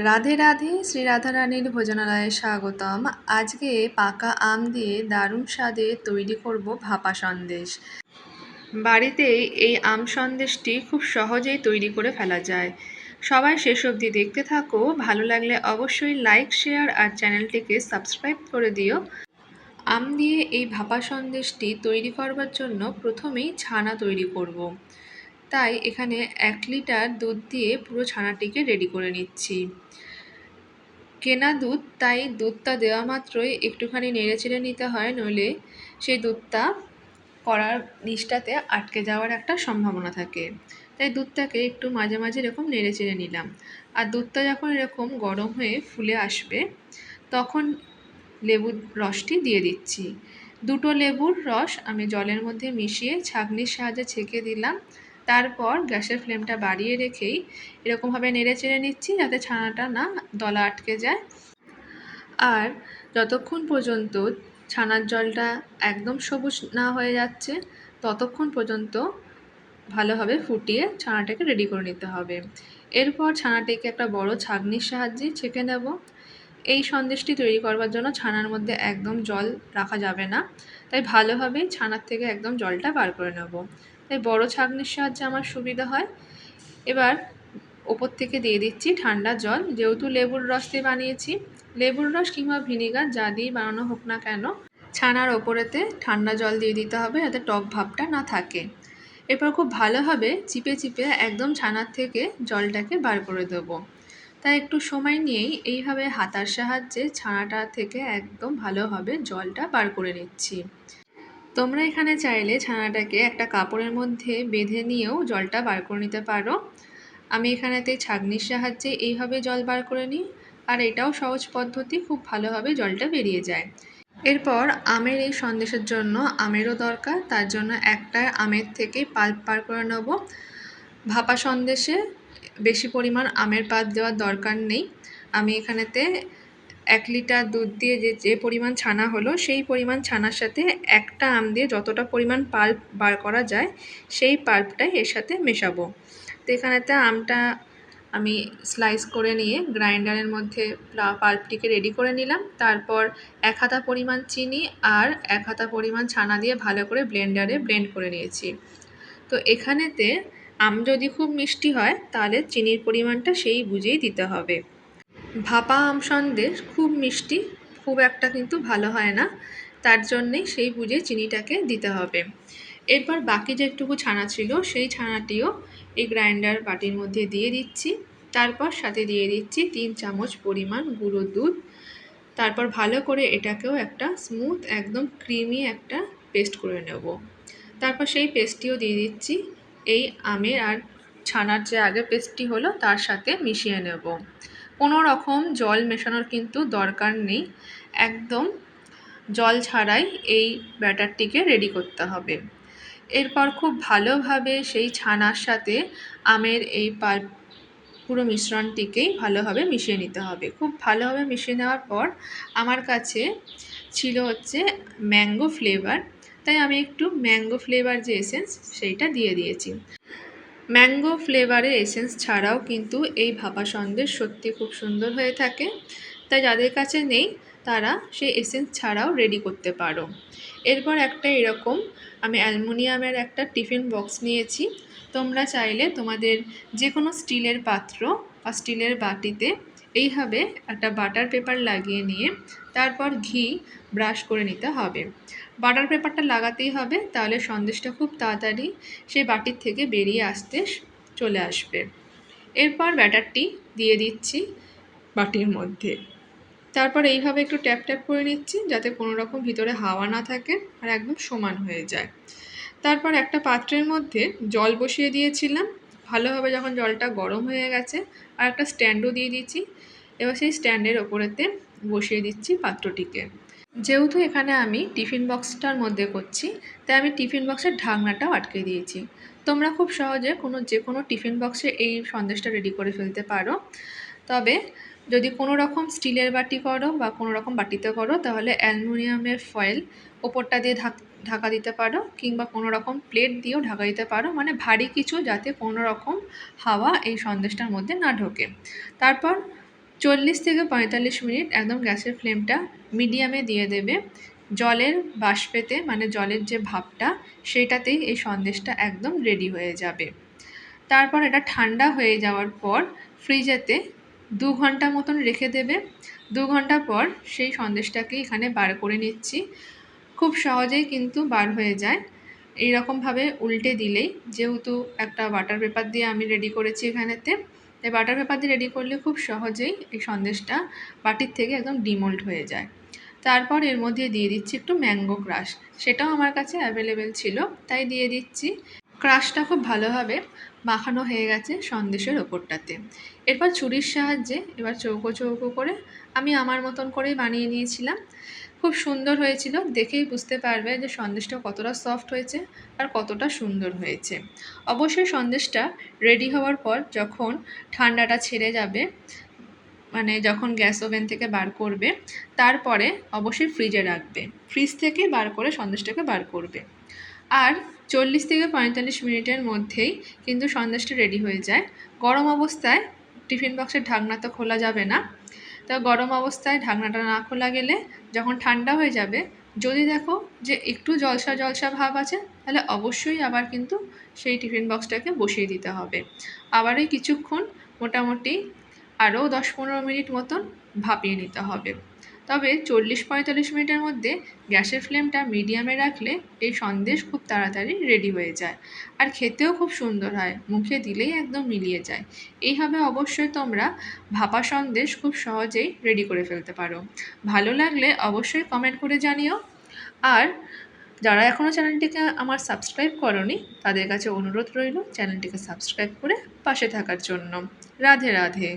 রাধে রাধে, শ্রী রাধারানীর ভোজনালয়ে স্বাগতম। আজকে পাকা আম দিয়ে দারুণ স্বাদে তৈরি করব ভাপা সন্দেশ। বাড়িতেই এই আম সন্দেশটি খুব সহজেই তৈরি করে ফেলা যায়। সবাই শেষ অবধি দেখতে থাকো। ভালো লাগলে অবশ্যই লাইক, শেয়ার আর চ্যানেলটিকে সাবস্ক্রাইব করে দিও। আম দিয়ে এই ভাপা সন্দেশটি তৈরি করবার জন্য প্রথমেই ছানা তৈরি করব। তাই এখানে 1 লিটার দুধ দিয়ে পুরো ছানাটিকে রেডি করে নিচ্ছি। কেনা দুধ, তাই দুধটা দেওয়া মাত্রই একটুখানি নেড়েচেড়ে নিতে হয়, নইলে সেই দুধটা কড়ার নিচটাতে আটকে যাওয়ার একটা সম্ভাবনা থাকে। তাই দুধটাকে একটু মাঝে মাঝে এরকম নেড়েচেড়ে নিলাম। আর দুধটা যখন এরকম গরম হয়ে ফুলে আসবে, তখন লেবুর রসটি দিয়ে দিচ্ছি। 2টো লেবুর রস আমি জলের মধ্যে মিশিয়ে ছাঁকনির সাহায্যে ছেঁকে দিলাম। তারপর গ্যাসের ফ্লেমটা বাড়িয়ে রেখেই এরকমভাবে নেড়েচেড়ে নিচ্ছি, যাতে ছানাটা না দলা আটকে যায়। আর যতক্ষণ পর্যন্ত ছানার জলটা একদম সবুজ না হয়ে যাচ্ছে, ততক্ষণ পর্যন্ত ভালোভাবে ফুটিয়ে ছানাটাকে রেডি করে নিতে হবে। এরপর ছানাটিকে একটা বড় ছাঁকনির সাহায্যে ছেঁকে নেব। এই সন্দেশটি তৈরি করবার জন্য ছানার মধ্যে একদম জল রাখা যাবে না, তাই ভালোভাবে ছানার থেকে একদম জলটা বার করে নেব। তাই বড় ছাঁকনির সাহায্যে আমার সুবিধা হয়। এবার ওপর থেকে দিয়ে দিচ্ছি ঠান্ডা জল। যেহেতু লেবুর রস দিয়ে বানিয়েছি, লেবুর রস কিংবা ভিনিগার যা দিয়েই বানানো হোক না কেন, ছানার ওপরেতে ঠান্ডা জল দিয়ে দিতে হবে, যাতে টক ভাবটা না থাকে। এরপর খুব ভালোভাবে চিপে চিপে একদম ছানার থেকে জলটাকে বার করে দেবো। তাই একটু সময় নিয়েই এইভাবে হাতার সাহায্যে ছানাটা থেকে একদম ভালোভাবে জলটা বার করে নিচ্ছি। তোমরা এখানে চাইলে ছানাটাকে একটা কাপড়ের মধ্যে বেঁধে নিয়েও জলটা বার করে নিতে পারো। আমি এখানেতে ছাঁকনির সাহায্যে এইভাবে জল বার করে নিই, আর এটাও সহজ পদ্ধতি, খুব ভালোভাবে জলটা বেরিয়ে যায়। এরপর আমের এই সন্দেশের জন্য আমেরও দরকার, তার জন্য একটা আমের থেকে পাল্প বার করে নেব। ভাপা সন্দেশে বেশি পরিমাণ আমের পাল্প দেওয়ার দরকার নেই। আমি এখানেতে 1 লিটার দুধ দিয়ে যে পরিমাণ ছানা হলো, সেই পরিমাণ ছানার সাথে একটা আম দিয়ে যতটা পরিমাণ পাল্প বার করা যায়, সেই পাল্পটাই এর সাথে মেশাবো। তো এখানেতে আমটা আমি স্লাইস করে নিয়ে গ্রাইন্ডারের মধ্যে পাল্পটিকে রেডি করে নিলাম। তারপর 1 হাতা পরিমাণ চিনি আর 1 হাতা পরিমাণ ছানা দিয়ে ভালো করে ব্লেন্ডারে ব্লেন্ড করে নিয়েছি। তো এখানেতে আম যদি খুব মিষ্টি হয়, তাহলে চিনির পরিমাণটা সেই বুঝেই দিতে হবে। ভাপা আম সন্দেশ খুব মিষ্টি খুব একটা কিন্তু ভালো হয় না, তার জন্যেই সেই বুঝে চিনিটাকে দিতে হবে। এরপর বাকি যেটুকু ছানা ছিল, সেই ছানাটিও এই গ্রাইন্ডার বাটির মধ্যে দিয়ে দিচ্ছি। তারপর সাথে দিয়ে দিচ্ছি 3 চামচ পরিমাণ গুঁড়ো দুধ। তারপর ভালো করে এটাকেও একটা স্মুথ একদম ক্রিমি একটা পেস্ট করে নেব। তারপর সেই পেস্টটিও দিয়ে দিচ্ছি এই আমের আর ছানার যে আগে পেস্টটি হলো তার সাথে মিশিয়ে নেব। কোনো রকম জল মেশানোর কিন্তু দরকার নেই, একদম জল ছাড়াই এই ব্যাটারটিকে রেডি করতে হবে। এরপর খুব ভালোভাবে সেই ছানার সাথে আমের এই পাল্প পুরো মিশ্রণটিকেই ভালোভাবে মিশিয়ে নিতে হবে। খুব ভালোভাবে মিশিয়ে নেওয়ার পর আমার কাছে ছিল হচ্ছে ম্যাঙ্গো ফ্লেভার, তাই আমি একটু ম্যাঙ্গো ফ্লেভার যে এসেন্স সেইটা দিয়ে দিয়েছি। ম্যাঙ্গো ফ্লেভারের এসেন্স ছাড়াও কিন্তু এই ভাপা সন্দেশ সত্যি খুব সুন্দর হয়ে থাকে, তাই যাদের কাছে নেই তারা সেই এসেন্স ছাড়াও রেডি করতে পারো। এরপর একটা এরকম আমি অ্যালুমিনিয়ামের একটা টিফিন বক্স নিয়েছি। তোমরা চাইলে তোমাদের যে কোনো স্টিলের পাত্র বা স্টিলের বাটিতে এইভাবে একটা বাটার পেপার লাগিয়ে নিয়ে তারপর ঘি ব্রাশ করে নিতে হবে। বাটার পেপারটা লাগাতেই হবে, তাহলে সন্দেশটা খুব তাড়াতাড়ি সেই বাটির থেকে বেরিয়ে আসতে চলে আসবে। এরপর ব্যাটারটি দিয়ে দিচ্ছি বাটির মধ্যে। তারপর এইভাবে একটু ট্যাপ ট্যাপ করে নিচ্ছি, যাতে কোনো রকম ভিতরে হাওয়া না থাকে আর একদম সমান হয়ে যায়। তারপর একটা পাত্রের মধ্যে জল বসিয়ে দিয়েছিলাম। ভালোভাবে যখন জলটা গরম হয়ে গেছে, আর একটা স্ট্যান্ডও দিয়ে দিচ্ছি। এবার সেই স্ট্যান্ডের ওপরেতে বসিয়ে দিচ্ছি পাত্রটিকে। যেহেতু এখানে আমি টিফিন বক্সটার মধ্যে করছি, তাই আমি টিফিন বক্সের ঢাকনাটাও আটকে দিয়েছি। তোমরা খুব সহজে যে কোনো টিফিন বক্সে এই সন্দেশটা রেডি করে ফেলতে পারো। তবে যদি কোনো রকম স্টিলের বাটি করো বা কোনো রকম বাটিতে করো, তাহলে অ্যালুমিনিয়ামের ফয়েল ওপরটা দিয়ে ঢাকা দিতে পারো, কিংবা কোনো রকম প্লেট দিয়েও ঢাকা দিতে পারো, মানে ভারী কিছু, যাতে কোনো রকম হাওয়া এই সন্দেশটার মধ্যে না ঢোকে। তারপর 40 থেকে 45 মিনিট একদম গ্যাসের ফ্লেমটা মিডিয়ামে দিয়ে দেবে। জলের বাষ্পেতে মানে জলের যে ভাপটা সেটাতেই এই সন্দেশটা একদম রেডি হয়ে যাবে। তারপর এটা ঠান্ডা হয়ে যাওয়ার পর ফ্রিজেতে 2 ঘন্টা মতন রেখে দেবে। 2 ঘন্টা পর সেই সন্দেশটাকে এখানে বার করে নিচ্ছি। খুব সহজেই কিন্তু বার হয়ে যায়। এইরকমভাবে উল্টে দিলেই, যেহেতু একটা বাটার পেপার দিয়ে আমি রেডি করেছি এখানেতে, তাই বাটার পেপার দিয়ে রেডি করলে খুব সহজেই এই সন্দেশটা বাটির থেকে একদম ডিমোল্ড হয়ে যায়। তারপর এর মধ্যে দিয়ে দিচ্ছি একটু ম্যাঙ্গো ক্রাশ, সেটাও আমার কাছে অ্যাভেলেবেল ছিল তাই দিয়ে দিচ্ছি। ক্রাশটা খুব ভালোভাবে মাখানো হয়ে গেছে সন্দেশের ওপরটাতে। এরপর ছুরির সাহায্যে এবার চৌকো চৌকো করে আমি আমার মতন করেই বানিয়ে নিয়েছিলাম। খুব সুন্দর হয়েছিল, দেখেই বুঝতে পারবে যে সন্দেশটা কতটা সফট হয়েছে আর কতটা সুন্দর হয়েছে। অবশ্যই সন্দেশটা রেডি হওয়ার পর যখন ঠান্ডাটা ছেড়ে যাবে, মানে যখন গ্যাস ওভেন থেকে বার করবে, তারপরে অবশ্যই ফ্রিজে রাখবে। ফ্রিজ থেকে বার করে সন্দেশটাকে বার করবে। আর 40 থেকে 45 মিনিটের মধ্যেই কিন্তু সন্দেশটা রেডি হয়ে যায়। গরম অবস্থায় টিফিন বক্সের ঢাকনা তো খোলা যাবে না, তো গরম অবস্থায় ঢাকনাটা না খোলা গেলে যখন ঠান্ডা হয়ে যাবে, যদি দেখো যে একটু জলসা জলসা ভাব আছে, তাহলে অবশ্যই আবার কিন্তু সেই টিফিন বক্সটাকে বসিয়ে দিতে হবে। আবার এই কিছুক্ষণ মোটামুটি আরও 10-15 মিনিট মতন ভাপিয়ে নিতে হবে। তবে 40-45 মিনিটের মধ্যে গ্যাসের ফ্লেমটা মিডিয়ামে রাখলে এই সন্দেশ খুব তাড়াতাড়ি রেডি হয়ে যায় আর খেতেও খুব সুন্দর হয়, মুখে দিলেই একদম মিলিয়ে যায়। এইভাবে অবশ্যই তোমরা ভাপা সন্দেশ খুব সহজেই রেডি করে ফেলতে পারো। ভালো লাগলে অবশ্যই কমেন্ট করে জানিও। আর যারা এখনও চ্যানেলটিকে আমার সাবস্ক্রাইব করনি, তাদের কাছে অনুরোধ রইল চ্যানেলটিকে সাবস্ক্রাইব করে পাশে থাকার জন্য। রাধে রাধে।